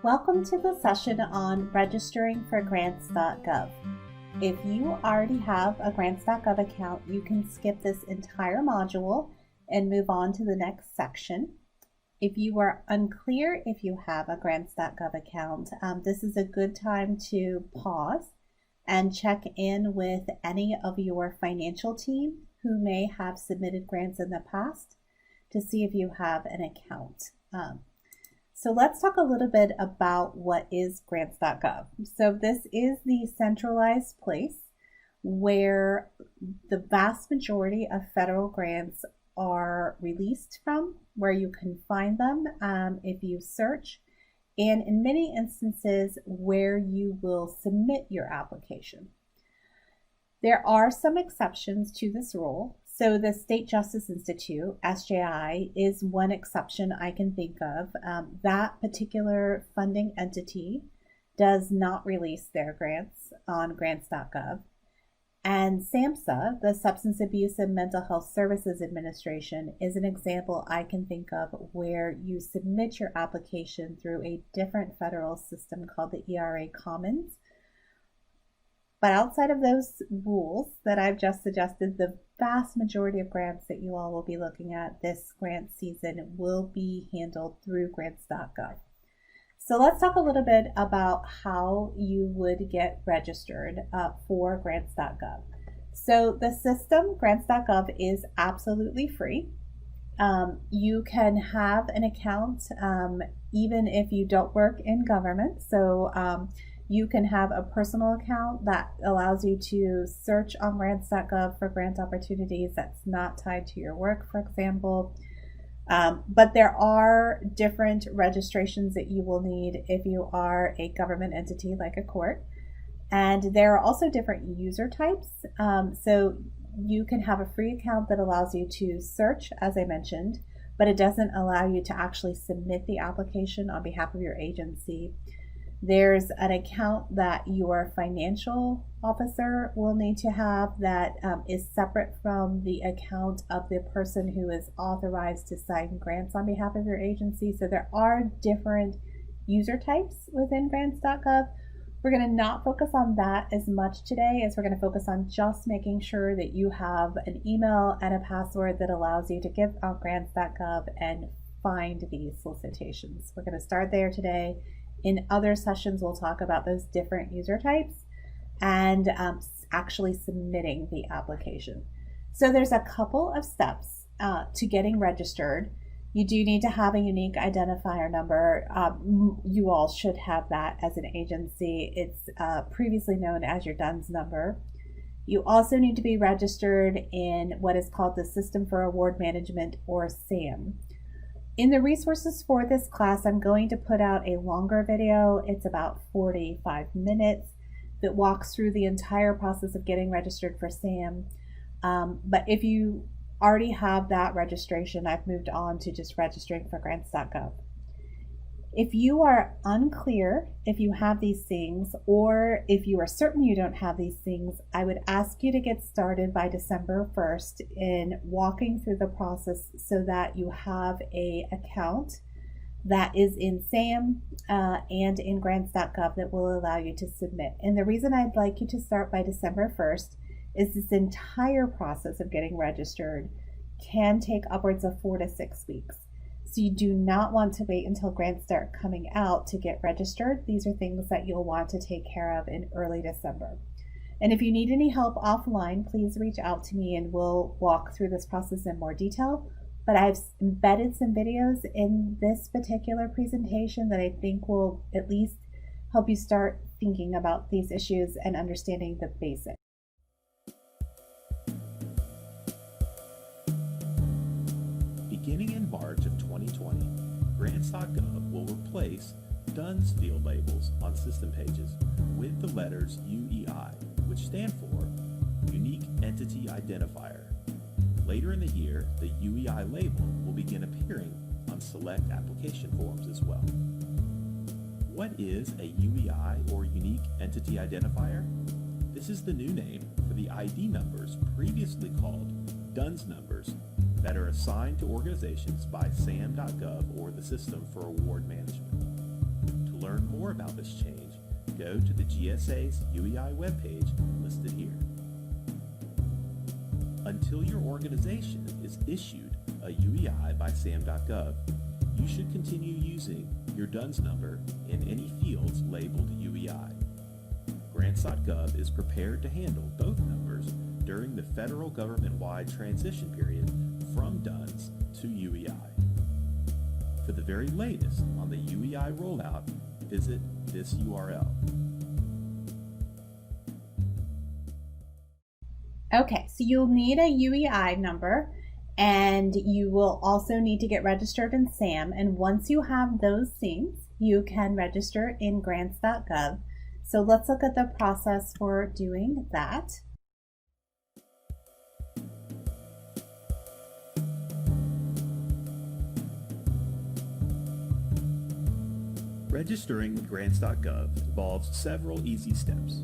Welcome to the session on registering for grants.gov. If you already have a grants.gov account, you can skip this entire module and move on to the next section. If you are unclear if you have a grants.gov account, this is a good time to pause and check in with any of your financial team who may have submitted grants in the past to see if you have an account. So let's talk a little bit about what is grants.gov. So this is the centralized place where the vast majority of federal grants are released from, where you can find them if you search, and in many instances where you will submit your application. There are some exceptions to this rule. So the State Justice Institute, SJI, is one exception I can think of. That particular funding entity does not release their grants on grants.gov. And SAMHSA, the Substance Abuse and Mental Health Services Administration, is an example I can think of where you submit your application through a different federal system called the ERA Commons. But outside of those rules that I've just suggested, the vast majority of grants that you all will be looking at this grant season will be handled through grants.gov. So let's talk a little bit about how you would get registered for grants.gov. So the system, grants.gov, is absolutely free. You can have an account even if you don't work in government. So you can have a personal account that allows you to search on grants.gov for grant opportunities that's not tied to your work, for example. But there are different registrations that you will need if you are a government entity like a court. And there are also different user types. So you can have a free account that allows you to search, as I mentioned, but it doesn't allow you to actually submit the application on behalf of your agency. There's an account that your financial officer will need to have that is separate from the account of the person who is authorized to sign grants on behalf of your agency. So there are different user types within grants.gov. We're going to not focus on that as much today as we're going to focus on just making sure that you have an email and a password that allows you to get on grants.gov and find these solicitations. We're going to start there today. In other sessions, we'll talk about those different user types and actually submitting the application. So there's a couple of steps to getting registered. You do need to have a unique identifier number. You all should have that as an agency. It's previously known as your DUNS number. You also need to be registered in what is called the System for Award Management, or SAM. In the resources for this class, I'm going to put out a longer video. It's about 45 minutes that walks through the entire process of getting registered for SAM. But if you already have that registration, I've moved on to just registering for grants.gov. If you are unclear if you have these things, or if you are certain you don't have these things, I would ask you to get started by December 1st in walking through the process so that you have an account that is in SAM and in grants.gov that will allow you to submit. And the reason I'd like you to start by December 1st is this entire process of getting registered can take upwards of 4 to 6 weeks. So you do not want to wait until grants start coming out to get registered. These are things that you'll want to take care of in early December. And if you need any help offline, please reach out to me and we'll walk through this process in more detail. But I've embedded some videos in this particular presentation that I think will at least help you start thinking about these issues and understanding the basics. Beginning in March of 2020, grants.gov will replace DUNS field labels on system pages with the letters UEI, which stand for Unique Entity Identifier. Later in the year, the UEI label will begin appearing on select application forms as well. What is a UEI, or Unique Entity Identifier? This is the new name for the ID numbers previously called DUNS numbers that are assigned to organizations by SAM.gov, or the System for Award Management. To learn more about this change, go to the GSA's UEI webpage listed here. Until your organization is issued a UEI by SAM.gov, you should continue using your DUNS number in any fields labeled UEI. Grants.gov is prepared to handle both numbers during the federal government-wide transition period from DUNS to UEI. For the very latest on the UEI rollout, visit this URL. Okay, so you'll need a UEI number, and you will also need to get registered in SAM. And once you have those things, you can register in grants.gov. So let's look at the process for doing that. Registering with grants.gov involves several easy steps.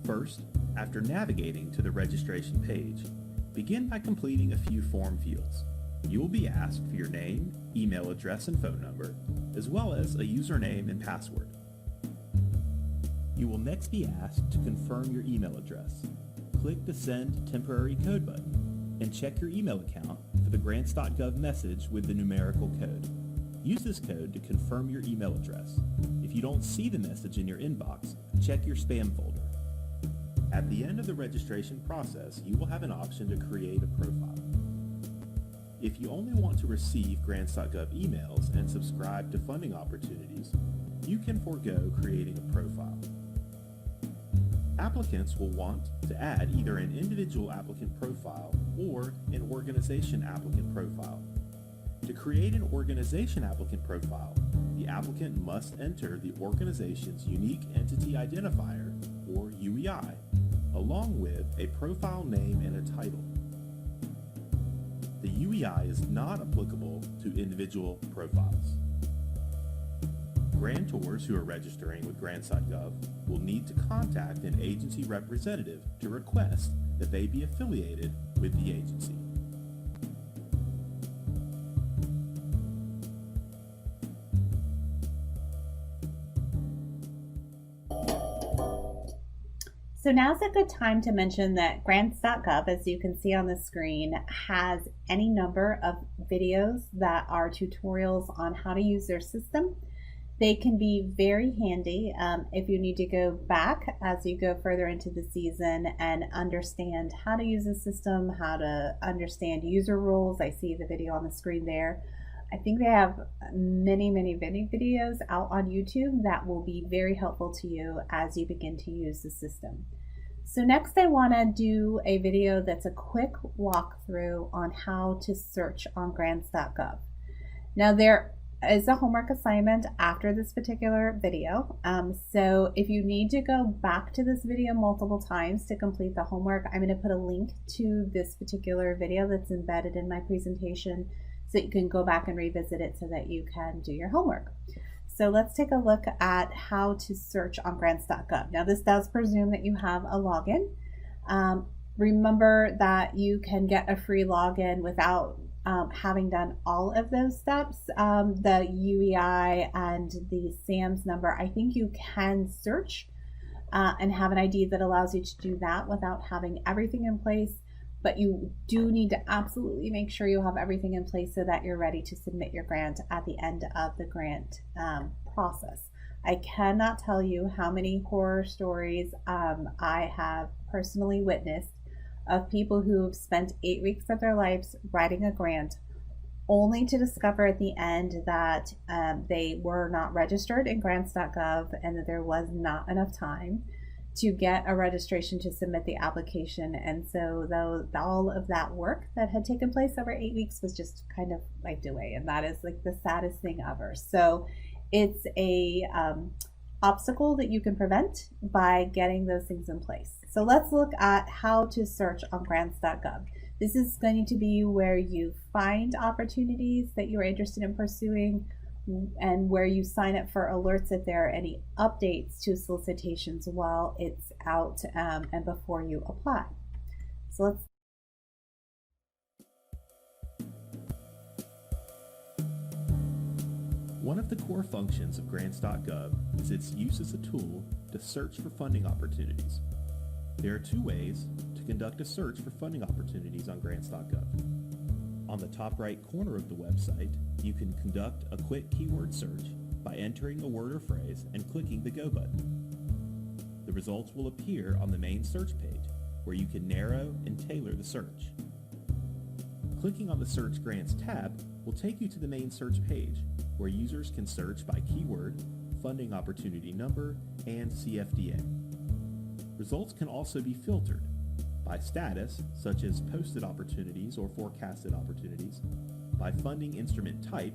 First, after navigating to the registration page, begin by completing a few form fields. You will be asked for your name, email address, and phone number, as well as a username and password. You will next be asked to confirm your email address. Click the Send Temporary Code button and check your email account for the grants.gov message with the numerical code. Use this code to confirm your email address. If you don't see the message in your inbox, check your spam folder. At the end of the registration process, you will have an option to create a profile. If you only want to receive grants.gov emails and subscribe to funding opportunities, you can forego creating a profile. Applicants will want to add either an individual applicant profile or an organization applicant profile. To create an organization applicant profile, the applicant must enter the organization's Unique Entity Identifier, or UEI, along with a profile name and a title. The UEI is not applicable to individual profiles. Grantors who are registering with grants.gov will need to contact an agency representative to request that they be affiliated with the agency. So now's a good time to mention that grants.gov, as you can see on the screen, has any number of videos that are tutorials on how to use their system. They can be very handy if you need to go back as you go further into the season and understand how to use the system, how to understand user rules. I see the video on the screen there. I think they have many videos out on YouTube that will be very helpful to you as you begin to use the system. So next I want to do a video that's a quick walkthrough on how to search on grants.gov. Now there is a homework assignment after this particular video. So if you need to go back to this video multiple times to complete the homework, I'm going to put a link to this particular video that's embedded in my presentation so that you can go back and revisit it so that you can do your homework. So let's take a look at how to search on grants.gov. Now this does presume that you have a login. Remember that you can get a free login without having done all of those steps. The UEI and the SAMS number, I think you can search and have an ID that allows you to do that without having everything in place. But you do need to absolutely make sure you have everything in place so that you're ready to submit your grant at the end of the grant process. I cannot tell you how many horror stories I have personally witnessed of people who have spent 8 weeks of their lives writing a grant only to discover at the end that they were not registered in grants.gov and that there was not enough time to get a registration to submit the application. And so all of that work that had taken place over 8 weeks was just kind of wiped away. And that is like the saddest thing ever. So it's a obstacle that you can prevent by getting those things in place. So let's look at how to search on grants.gov. This is going to be where you find opportunities that you're interested in pursuing and where you sign up for alerts if there are any updates to solicitations while it's out and before you apply. So let's One of the core functions of grants.gov is its use as a tool to search for funding opportunities. There are two ways to conduct a search for funding opportunities on grants.gov. On the top right corner of the website, you can conduct a quick keyword search by entering a word or phrase and clicking the Go button. The results will appear on the main search page, where you can narrow and tailor the search. Clicking on the Search Grants tab will take you to the main search page, where users can search by keyword, funding opportunity number, and CFDA. Results can also be filtered by status, such as posted opportunities or forecasted opportunities, by funding instrument type,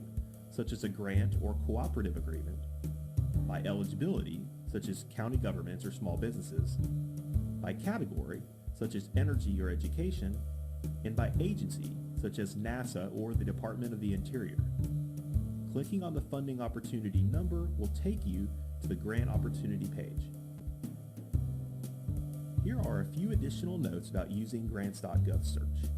such as a grant or cooperative agreement, by eligibility, such as county governments or small businesses, by category, such as energy or education, and by agency, such as NASA or the Department of the Interior. Clicking on the funding opportunity number will take you to the grant opportunity page. Here are a few additional notes about using grants.gov search.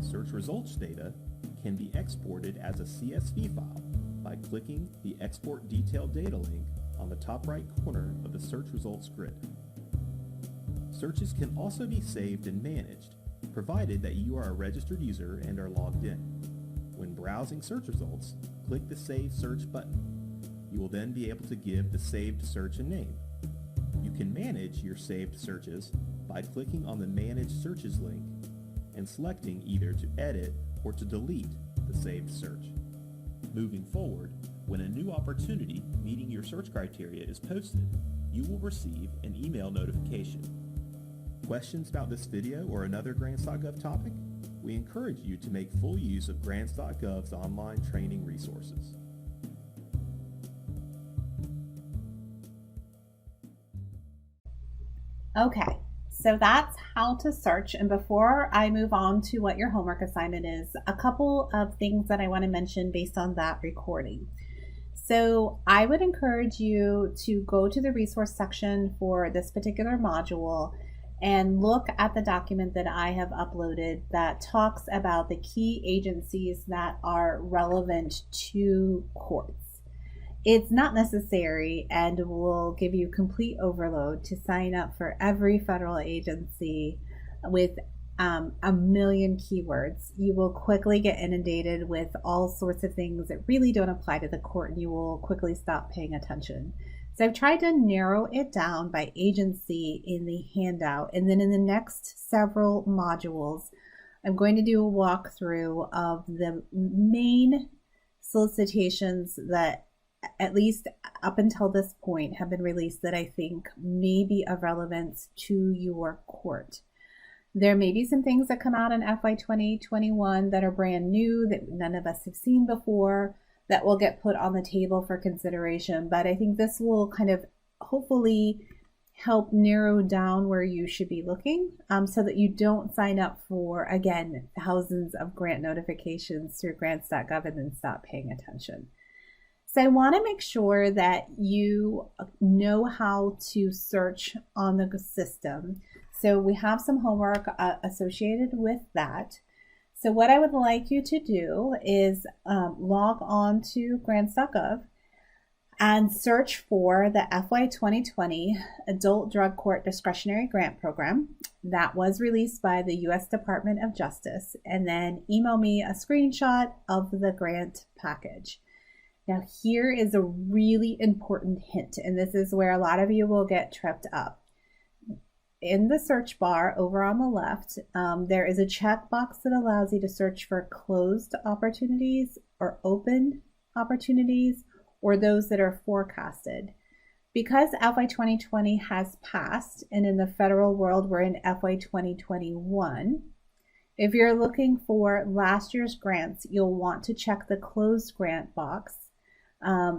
Search results data can be exported as a CSV file by clicking the Export Detailed Data link on the top right corner of the search results grid. Searches can also be saved and managed, provided that you are a registered user and are logged in. When browsing search results, click the Save Search button. You will then be able to give the saved search a name. You can manage your saved searches by clicking on the Manage Searches link and selecting either to edit or to delete the saved search. Moving forward, when a new opportunity meeting your search criteria is posted, you will receive an email notification. Questions about this video or another grants.gov topic? We encourage you to make full use of grants.gov's online training resources. Okay, so that's how to search. And before I move on to what your homework assignment is, a couple of things that I want to mention based on that recording. So I would encourage you to go to the resource section for this particular module and look at the document that I have uploaded that talks about the key agencies that are relevant to courts. It's not necessary and will give you complete overload to sign up for every federal agency with a million keywords. You will quickly get inundated with all sorts of things that really don't apply to the court, and you will quickly stop paying attention. So I've tried to narrow it down by agency in the handout, and then in the next several modules, I'm going to do a walkthrough of the main solicitations that, at least up until this point, have been released that I think may be of relevance to your court. There may be some things that come out in FY 2021 that are brand new that none of us have seen before that will get put on the table for consideration. But I think this will kind of hopefully help narrow down where you should be looking so that you don't sign up for, again, thousands of grant notifications through grants.gov and then stop paying attention. So I want to make sure that you know how to search on the system. So we have some homework associated with that. So what I would like you to do is log on to grants.gov and search for the FY 2020 Adult Drug Court Discretionary Grant Program that was released by the U.S. Department of Justice, and then email me a screenshot of the grant package. Now here is a really important hint, and this is where a lot of you will get tripped up. In the search bar over on the left, there is a checkbox that allows you to search for closed opportunities or open opportunities or those that are forecasted. Because FY 2020 has passed, and in the federal world we're in FY 2021, if you're looking for last year's grants, you'll want to check the closed grant box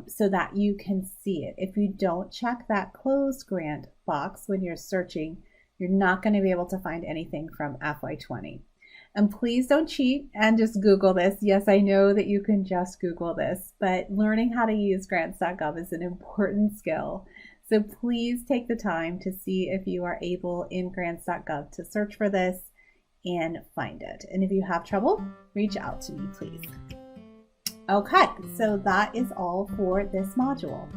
so that you can see it. If you don't check that closed grant box when you're searching, you're not going to be able to find anything from FY 20. And please don't cheat and just Google this. Yes, I know that you can just Google this, but learning how to use grants.gov is an important skill. So please take the time to see if you are able in grants.gov to search for this and find it. And if you have trouble, reach out to me, please. Okay, so that is all for this module.